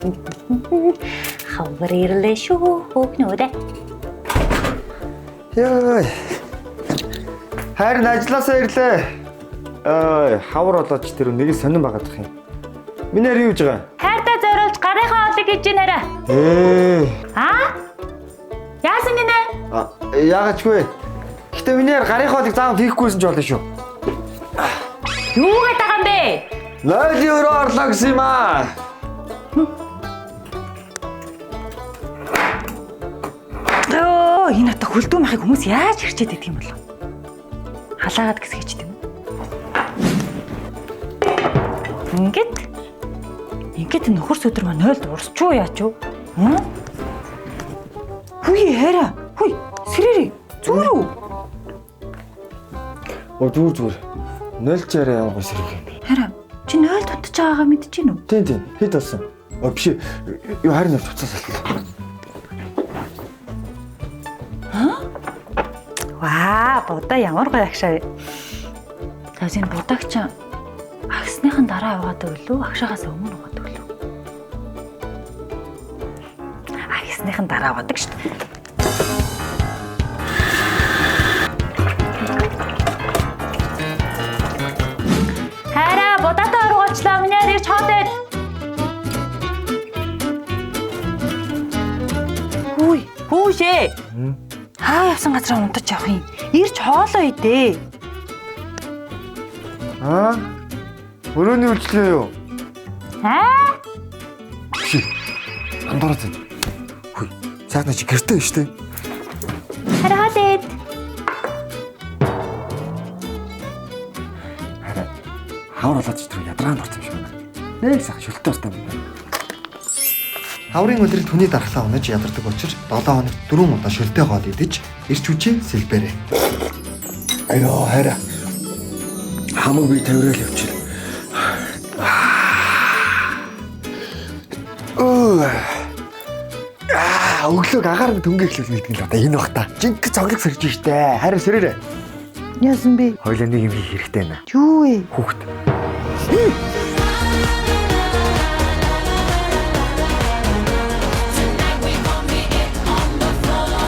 Хавар ирлээ шүү хөөгнүүдээ. Яа. Харин ажилласаа ирлээ. Хавар болооч тэр нэг сонирн байгаад их юм. Минээр юу гэж байгаа? Хайртай зориулж гарынхаа олыг хийж нэрэ. Яасан гинэ? Яагачгүй. Гэтэ минээр гарынхаа олыг заавал хийхгүйсэн ч болно шүү. Юу гэдэг юм бэ? Лайли өрөө орлоо гэсэн юм аа. Энэ одоо хөлдөө махыг хүмүүс яаж хэрчээд байдаг юм бол? Халаагаад гисгэж тийм үү? Ингээд нөхөр сөдөр маа 0-д урсчуу яач юу? Хүй хайра. Хүй сэрэрээ. Зүгээр үү? Зүгээр. 0 чараа явах сэрэг юм. Хайра. Чи 0 дутаж байгаагаа мэдэж гин үү? Тийм. Хэд болсон? Биш. Юу харин авч уцаас алтлаа. Ваа, будаа ямар гоё агшаа. Тэгээс энэ будаагч агсныхан дараа яваад өглөө, агшаагаас өмнө яваад өглөө. Агсныхан дараа яваад шүү дээ. Хараа, будаатай оргоочлоо, минь ирж хоодэд. Хүүшээ. Хаа явсан газараа унтаж явах юм. Ирж хоолоо идээ. Өрөөний үйлчлээ юу? Андаараа зэн. Хүй. Сайхан чи гэртээ штэ. Хараадэд. Хавар болооч тэр ядраанд орсон юм шиг байна. Нэг сайхан шөлтөө орсон юм байна. Хаврын өдрийг түүний дархлаа унаж ядардаг учраас 7 хоногт 4 удаа шөлтөө хоол идэж ирч хүчээ сэлбэрээ. Айоо хайра. Хамаг би тавирал явчих. Өглөөг агаар дөнгөөлөл мэдгэн л одоо энэ бах та. Жинк цоглог сэрж штэ. Харин сэрээрээ. Яасан бэ? Хойлоо нэг юм хийх хэрэгтэй байна. Юу вэ? Хүүхд.